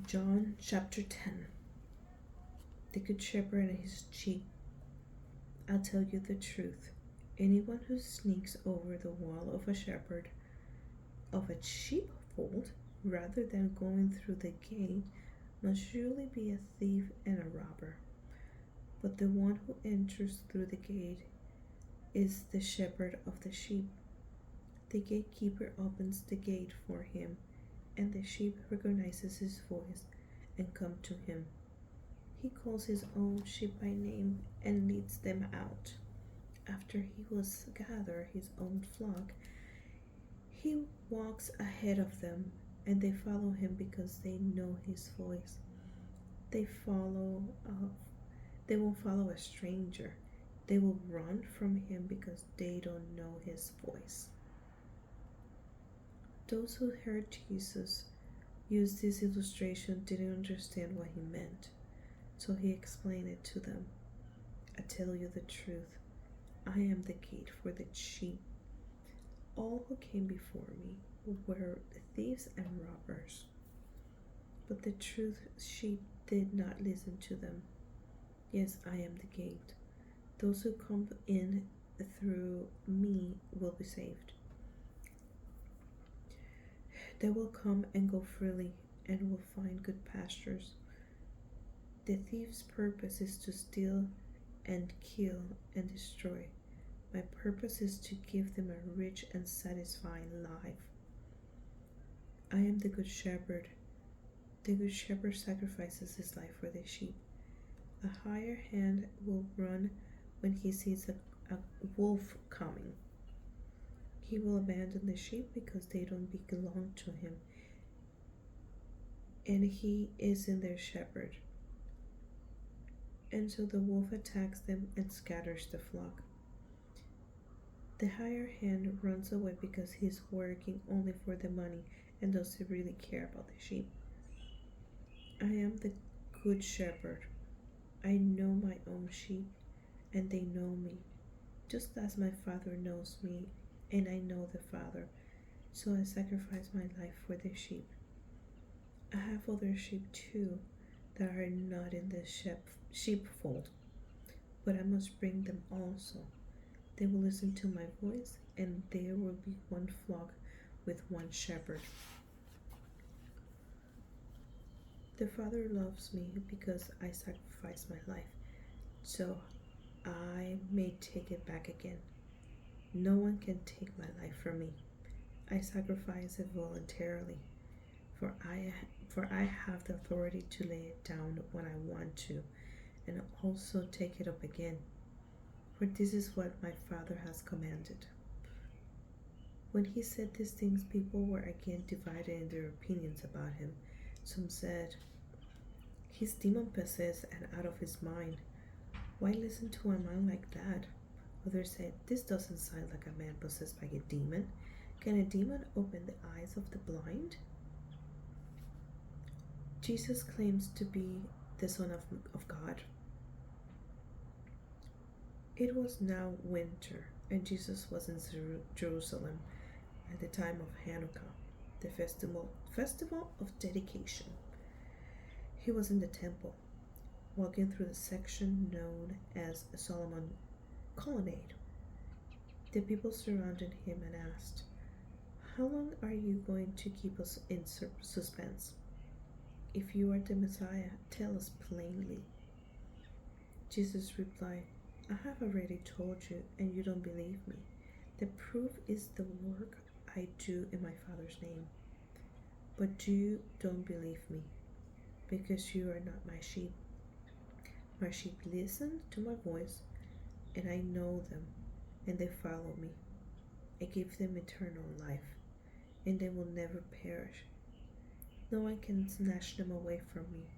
John chapter 10. The Good Shepherd and his sheep. I'll tell you the truth. Anyone who sneaks over the wall of a sheepfold rather than going through the gate must surely be a thief and a robber. But the one who enters through the gate is the shepherd of the sheep. The gatekeeper opens the gate for him, and the sheep recognizes his voice and come to him. He calls his own sheep by name and leads them out. After he was gathered his own flock, he walks ahead of them, and they follow him because they know his voice. They follow they won't follow a stranger. They will run from him because they don't know his voice. Those who heard Jesus use this illustration didn't understand what he meant, so he explained it to them. I tell you the truth, I am the gate for the sheep. All who came before me were thieves and robbers, but the true sheep did not listen to them. Yes, I am the gate. Those who come in through me will be saved. They will come and go freely and will find good pastures. The thief's purpose is to steal and kill and destroy. My purpose is to give them a rich and satisfying life. I am the good shepherd. The good shepherd sacrifices his life for the sheep. A hired hand will run when he sees a wolf coming. He will abandon the sheep because they don't belong to him, and he isn't their shepherd. And so the wolf attacks them and scatters the flock. The hired hand runs away because he's working only for the money and doesn't really care about the sheep. I am the good shepherd. I know my own sheep, and they know me, just as my Father knows me, and I know the Father, so I sacrifice my life for the sheep. I have other sheep too that are not in the sheepfold, but I must bring them also. They will listen to my voice, and there will be one flock with one shepherd. The Father loves me because I sacrifice my life, so I may take it back again. No one can take my life from me. I sacrifice it voluntarily, for I have the authority to lay it down when I want to, and also take it up again. For this is what my Father has commanded. When he said these things, people were again divided in their opinions about him. Some said, "He's demon possessed and out of his mind. Why listen to a man like that?" Others said, "This doesn't sound like a man possessed by a demon. Can a demon open the eyes of the blind?" Jesus claims to be the Son of God. It was now winter, and Jesus was in Jerusalem at the time of Hanukkah, the festival of dedication. He was in the temple, walking through the section known as Solomon's Colonnade. The people surrounded him and asked, "How long are you going to keep us in suspense? If you are the Messiah, tell us plainly." Jesus replied, "I have already told you, and you don't believe me. The proof is the work I do in my Father's name. But you don't believe me, because you are not my sheep. My sheep listen to my voice, and I know them, and they follow me. I give them eternal life, and they will never perish. No one can snatch them away from me,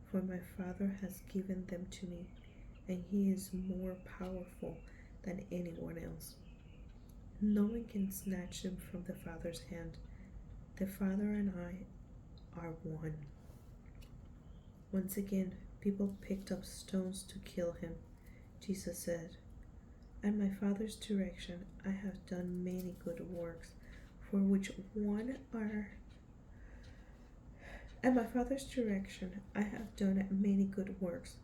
for my Father has given them to me, and he is more powerful than anyone else. No one can snatch them from the Father's hand. The Father and I are one." Once again, people picked up stones to kill him. Jesus said, "At my Father's direction, I have done many good works, for which one are At my Father's direction, I have done many good works.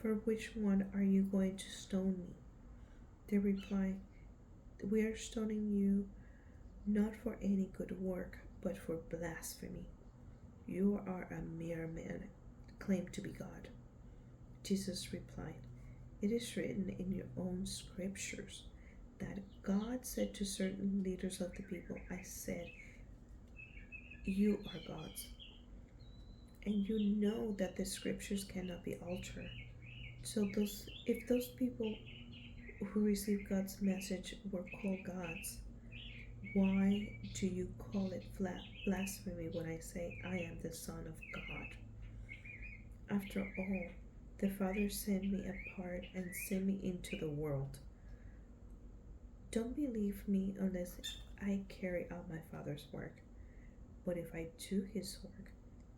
For which one are you going to stone me? They replied, We are stoning you not for any good work, but for blasphemy. You are a mere man, claim to be God. Jesus replied, It is written in your own scriptures that God said to certain leaders of the people, I said, You are gods. And you know that the scriptures cannot be altered. So if those people who received God's message were called gods, why do you call it blasphemy when I say I am the Son of God? After all, the Father sent me apart and sent me into the world. Don't believe me unless I carry out my Father's work. But if I do his work,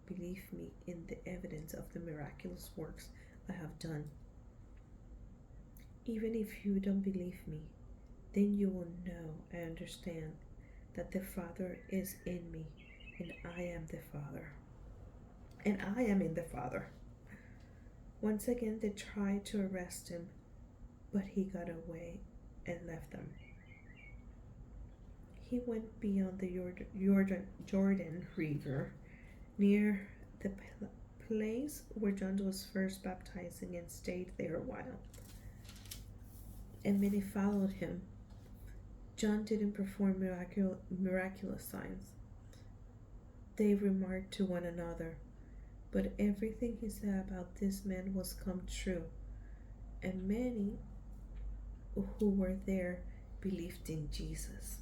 believe me in the evidence of the miraculous works I have done. Even if you don't believe me, then you will know and understand that the Father is in me and I am the Father. And I am in the Father. Once again, they tried to arrest him, but he got away and left them. He went beyond the Jordan River near the place where John was first baptizing and stayed there a while. And many followed him. John didn't perform miraculous signs. They remarked to one another, but everything he said about this man was come true, and many who were there believed in Jesus.